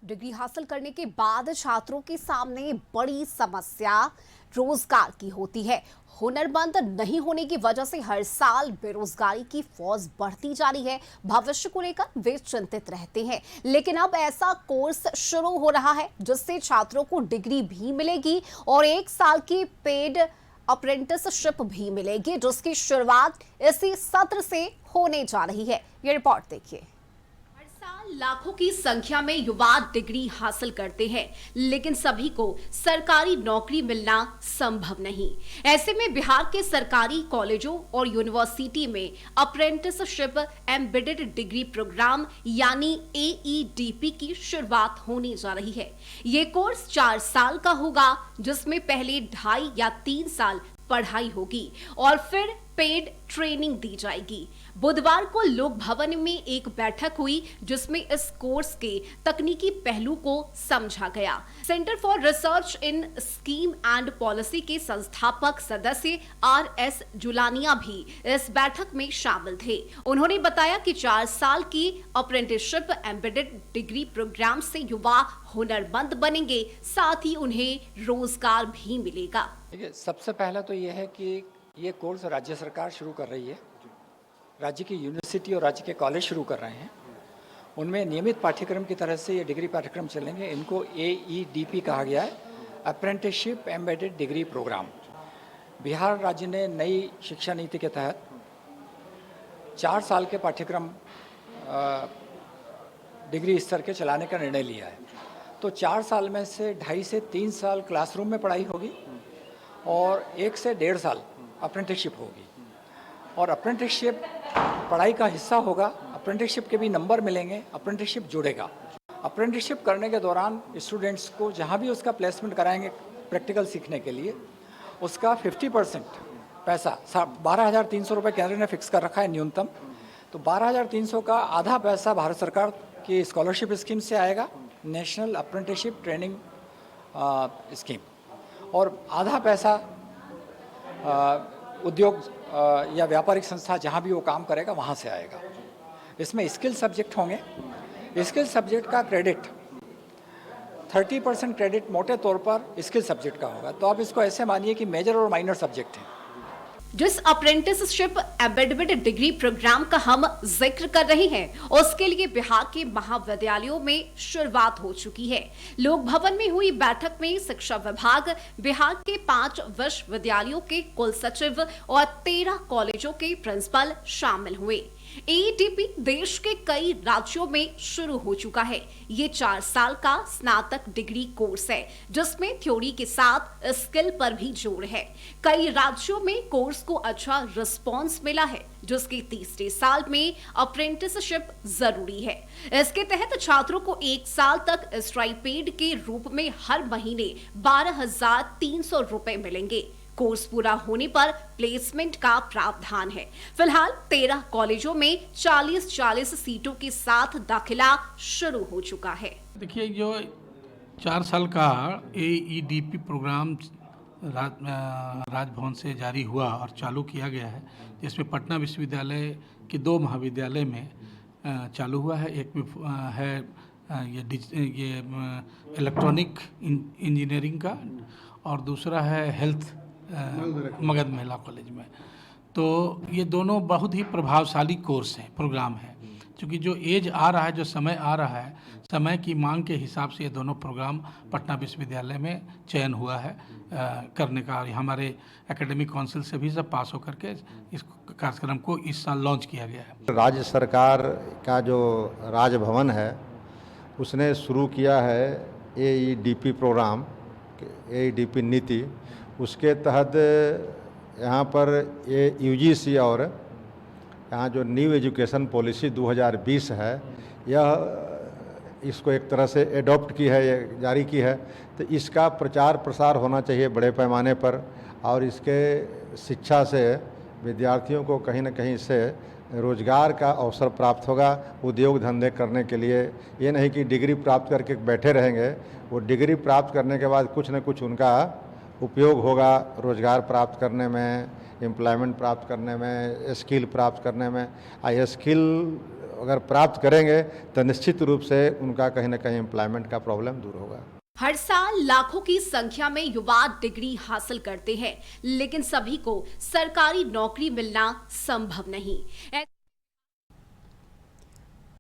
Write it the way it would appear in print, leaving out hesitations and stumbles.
Degree हासिल करने के बाद छात्रों के सामने बड़ी समस्या रोजगार की होती है। हुनरमंद नहीं होने की वजह से हर साल बेरोजगारी की फौज बढ़ती जा रही है। भविष्य को लेकर वे चिंतित रहते हैं, लेकिन अब ऐसा कोर्स शुरू हो रहा है जिससे छात्रों को डिग्री भी मिलेगी और 1 साल की पेड अप्रेंटिसशिप भी मिलेगी, जिसकी शुरुआत इसी सत्र से होने जा रही है। ये रिपोर्ट देखिए। लाखों की संख्या में युवा डिग्री हासिल करते हैं, लेकिन सभी को सरकारी नौकरी मिलना संभव नहीं। ऐसे में बिहार के सरकारी कॉलेजों और यूनिवर्सिटी में अप्रेंटिसशिप एम्बेडेड डिग्री प्रोग्राम यानी AEDP की शुरुआत होने जा रही है। ये कोर्स 4 साल का होगा, जिसमें पहले 2.5 या 3 साल पढ़ाई होगी और फिर पेड ट्रेनिंग दी जाएगी। बुधवार को लोक भवन में एक बैठक हुई जिसमें इस कोर्स के तकनीकी पहलू को समझा गया। Centre for research in scheme and policy के संस्थापक सदस्य RS जुलानिया भी इस बैठक में शामिल थे। उन्होंने बताया कि 4 साल की अप्रेंटिसशिप एम्बेडेड डिग्री प्रोग्राम से युवा हुनरमंद बनेंगे, साथ ही उन्हें रोजगार भी मिलेगा। देखिए, सबसे पहला तो ये है कि ये कोर्स राज्य सरकार शुरू कर रही है। राज्य की यूनिवर्सिटी और राज्य के कॉलेज शुरू कर रहे हैं। उनमें नियमित पाठ्यक्रम की तरह से ये डिग्री पाठ्यक्रम चलेंगे। इनको AEDP कहा गया है, apprenticeship embedded degree programme. Bihar राज्य ने नई शिक्षा नीति के तहत 4 साल के पाठ्यक्रम डिग्री स्तर के चलाने का निर्णय लिया है। तो 4 साल में से 2.5 से 3 साल क्लासरूम में पढ़ाई होगी और 1 से 1.5 साल अप्रेंटिसशिप होगी। और अप्रेंटिसशिप पढ़ाई का हिस्सा होगा। अप्रेंटिसशिप के भी नंबर मिलेंगे, अप्रेंटिसशिप जुड़ेगा। अप्रेंटिसशिप करने के दौरान स्टूडेंट्स को जहाँ भी उसका प्लेसमेंट कराएंगे प्रैक्टिकल सीखने के लिए, उसका 50% पैसा 12,300 रुपये केंद्र ने फिक्स कर रखा है न्यूनतम। तो 12,300 का आधा पैसा भारत सरकार की स्कॉलरशिप स्कीम से आएगा, नेशनल अप्रेंटिसशिप ट्रेनिंग स्कीम, और आधा पैसा उद्योग या व्यापारिक संस्था जहाँ भी वो काम करेगा वहाँ से आएगा। इसमें स्किल सब्जेक्ट होंगे। स्किल सब्जेक्ट का क्रेडिट 30% क्रेडिट मोटे तौर पर स्किल सब्जेक्ट का होगा। तो आप इसको ऐसे मानिए कि मेजर और माइनर सब्जेक्ट हैं। जिस अप्रेंटिसशिप एम्बेडेड डिग्री प्रोग्राम का हम जिक्र कर रहे हैं, उसके लिए बिहार के महाविद्यालयों में शुरुआत हो चुकी है। लोक भवन में हुई बैठक में शिक्षा विभाग, बिहार के 5 विश्वविद्यालयों के कुल सचिव और 13 कॉलेजों के प्रिंसिपल शामिल हुए। AEDP देश के कई राज्यों में शुरू हो चुका है। ये 4 साल का स्नातक डिग्री कोर्स है, जिसमें थ्योरी के साथ स्किल पर भी जोर है। कई राज्यों में कोर्स को अच्छा रिस्पॉन्स मिला है, जिसके तीसरे साल में अप्रेंटिसशिप जरूरी है। इसके तहत छात्रों को 1 साल तक स्टाइपेंड के रूप में हर महीने 12,300 रुपए मिलेंगे। कोर्स पूरा होने पर प्लेसमेंट का प्रावधान है। फिलहाल 13 कॉलेजों में 40-40 सीटों के साथ दाखिला शुरू हो चुका है। देखिए, जो 4 साल का AEDP प्रोग्राम राजभवन से जारी हुआ और चालू किया गया है, जिसमें पटना विश्वविद्यालय के 2 महाविद्यालय में चालू हुआ है। एक में है ये इलेक्ट्रॉनिक इंजीनियरिंग का, और दूसरा है हेल्थ मगध महिला कॉलेज में। तो ये दोनों बहुत ही प्रभावशाली कोर्स हैं, प्रोग्राम हैं। क्योंकि जो एज आ रहा है, जो समय आ रहा है, समय की मांग के हिसाब से ये दोनों प्रोग्राम पटना विश्वविद्यालय में चयन हुआ है करने का। हमारे एकेडमिक काउंसिल से भी सब पास होकर के इस कार्यक्रम को इस साल लॉन्च किया गया है। राज्य सरकार का जो राजभवन है, उसने शुरू किया है AEDP प्रोग्राम, AEDP नीति। उसके तहत यहाँ पर ये UGC और यहाँ जो न्यू एजुकेशन पॉलिसी 2020 है, यह इसको एक तरह से एडॉप्ट की है, ये जारी की है। तो इसका प्रचार प्रसार होना चाहिए बड़े पैमाने पर, और इसके शिक्षा से विद्यार्थियों को कहीं ना कहीं से रोजगार का अवसर प्राप्त होगा, उद्योग धंधे करने के लिए। ये नहीं कि डिग्री प्राप्त करके बैठे रहेंगे, वो डिग्री प्राप्त करने के बाद कुछ न कुछ उनका उपयोग होगा रोजगार प्राप्त करने में, एम्प्लॉयमेंट प्राप्त करने में, स्किल प्राप्त करने में। स्किल अगर प्राप्त करेंगे तो निश्चित रूप से उनका कहीं ना कहीं एम्प्लॉयमेंट का प्रॉब्लम दूर होगा। हर साल लाखों की संख्या में युवा डिग्री हासिल करते हैं, लेकिन सभी को सरकारी नौकरी मिलना संभव नहीं।